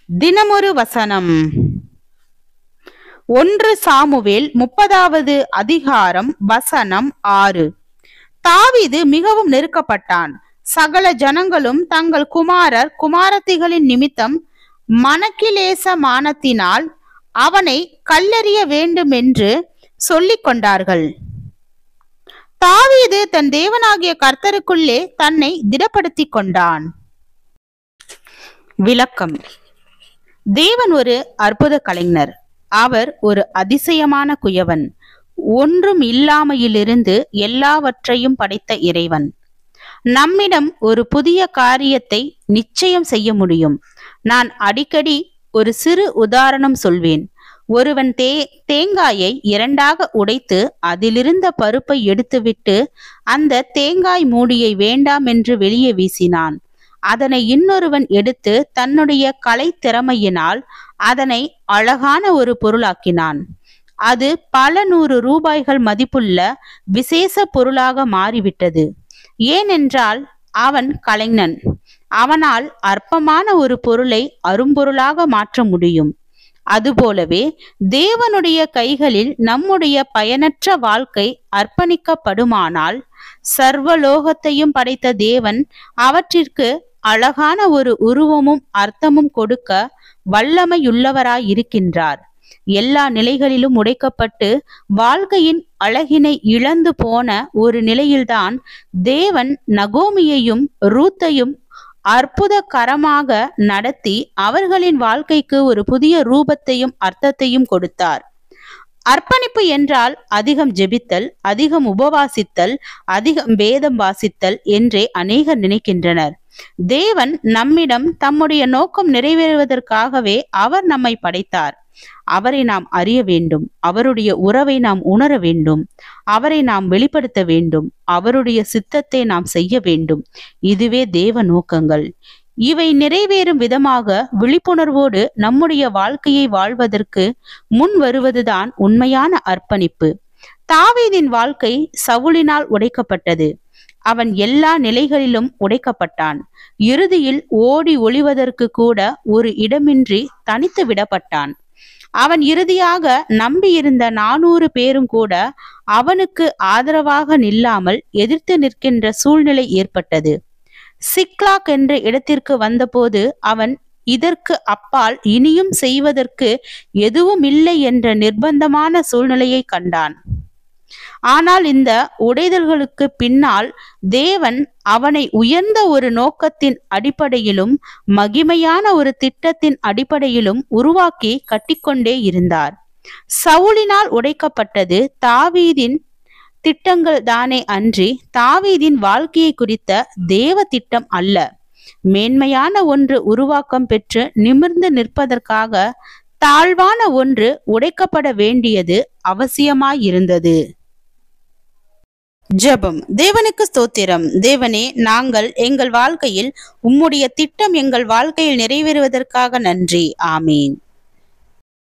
தினமொரு வசனம். 1 சாமுவேல் 30வது அதிகாரம் வசனம் 6. தாவீது மிகவும் நெருக்கப்பட்டான். சகல ஜனங்களும் தங்கள் குமாரர் குமாரத்திகளின் நிமித்தம் மனக்கிலேசமானத்தினால் அவனை கல்லெறிய வேண்டும் என்று சொல்லிக் கொண்டார்கள். தாவீது தன் தேவனாகிய கர்த்தருக்குள்ளே தன்னை திடப்படுத்திக் கொண்டான். விளக்கம். தேவன் ஒரு அற்புத கலைஞர். அவர் ஒரு அதிசயமான குயவன். ஒன்றும் இல்லாமையிலிருந்து எல்லாவற்றையும் படைத்த இறைவன். நம்மிடம் ஒரு புதிய காரியத்தை நிச்சயம் செய்ய முடியும். நான் அடிக்கடி ஒரு சிறு உதாரணம் சொல்வேன். ஒருவன் தேங்காயை 2ஆக உடைத்து அதிலிருந்த பருப்பை எடுத்துவிட்டு அந்த தேங்காய் மூடியை வேண்டாம் என்று வெளியே வீசினான். அதனை இன்னொருவன் எடுத்து தன்னுடைய கலை திறமையினால் அதனை அழகான ஒரு பொருளாக்கினான். அது பல 100 ரூபாய்கள் மதிப்புள்ள விசேஷ பொருளாக மாறிவிட்டது. ஏனென்றால் அவன் கலைஞன். அவனால் அற்பமான ஒரு பொருளை அரும்பொருளாக மாற்ற முடியும். அதுபோலவே தேவனுடைய கைகளில் நம்முடைய பயனற்ற வாழ்க்கை அர்ப்பணிக்கப்படுமானால் சர்வலோகத்தையும் படைத்த தேவன் அவற்றிற்கு அழகான ஒரு உருவமும் அர்த்தமும் கொடுக்க வல்லமையுள்ளவராயிருக்கின்றார். எல்லா நிலைகளிலும் உடைக்கப்பட்டு வாழ்க்கையின் அழகினை இழந்து போன ஒரு நிலையில்தான் தேவன் நகோமியையும் ரூத்தையும் அற்புதகரமாக நடத்தி அவர்களின் வாழ்க்கைக்கு ஒரு புதிய ரூபத்தையும் அர்த்தத்தையும் கொடுத்தார். அர்ப்பணிப்பு என்றால் அதிகம் ஜெபித்தல், அதிகம் உபவாசித்தல், அதிகம் வேதம் வாசித்தல் என்றே அநேகர் நினைக்கின்றனர். தேவன் நம்மிடம் தம்முடைய நோக்கம் நிறைவேறுவதற்காகவே அவர் நம்மை படைத்தார். அவரை நாம் அறிய வேண்டும். அவருடைய உறவை நாம் உணர வேண்டும். அவரை நாம் வெளிப்படுத்த வேண்டும். அவருடைய சித்தத்தை நாம் செய்ய வேண்டும். இதுவே தேவ நோக்கங்கள். இவை நிறைவேறும் விதமாக விழிப்புணர்வோடு நம்முடைய வாழ்க்கையை வாழ்வதற்கு முன் வருவதுதான் உண்மையான அர்ப்பணிப்பு. தாவீதின் வாழ்க்கை சவுலினால் உடைக்கப்பட்டது. அவன் எல்லா நிலைகளிலும் உடைக்கப்பட்டான். இறுதியில் ஓடி ஒளிவதற்கு கூட ஒரு இடமின்றி தனித்து விடப்பட்டான். அவன் இறுதியாக நம்பியிருந்த 400 பேரும் கூட அவனுக்கு ஆதரவாக நில்லாமல் எதிர்த்து நிற்கின்ற சூழ்நிலை ஏற்பட்டது. சிக்லாக் என்ற இடத்திற்கு வந்தபோது அவன் இதற்கு அப்பால் இனியும் செய்வதற்கு எதுவும் இல்லை என்ற நிர்பந்தமான சூழ்நிலையை கண்டான். ஆனால் இந்த உடைதல்களுக்கு பின்னால் தேவன் அவனை உயர்ந்த ஒரு நோக்கத்தின் அடிப்படையிலும் மகிமையான ஒரு திட்டத்தின் அடிப்படையிலும் உருவாக்கி கட்டிக்கொண்டே இருந்தார். சவுலினால் உடைக்கப்பட்டது தாவீதின் திட்டங்கள் தானே அன்றி தாவீதின் வாழ்க்கையை குறித்த தேவ திட்டம் அல்ல. மேன்மையான ஒன்று உருவாக்கம் பெற்று நிமிர்ந்து நிற்பதற்காக தாழ்வான ஒன்று உடைக்கப்பட வேண்டியது அவசியமாயிருந்தது. ஜெபம். தேவனுக்கு ஸ்தோத்திரம். தேவனே, நாங்கள் எங்கள் வாழ்க்கையில் உம்முடைய திட்டம் எங்கள் வாழ்க்கையில் நிறைவேறுவதற்காக நன்றி. ஆமீன்.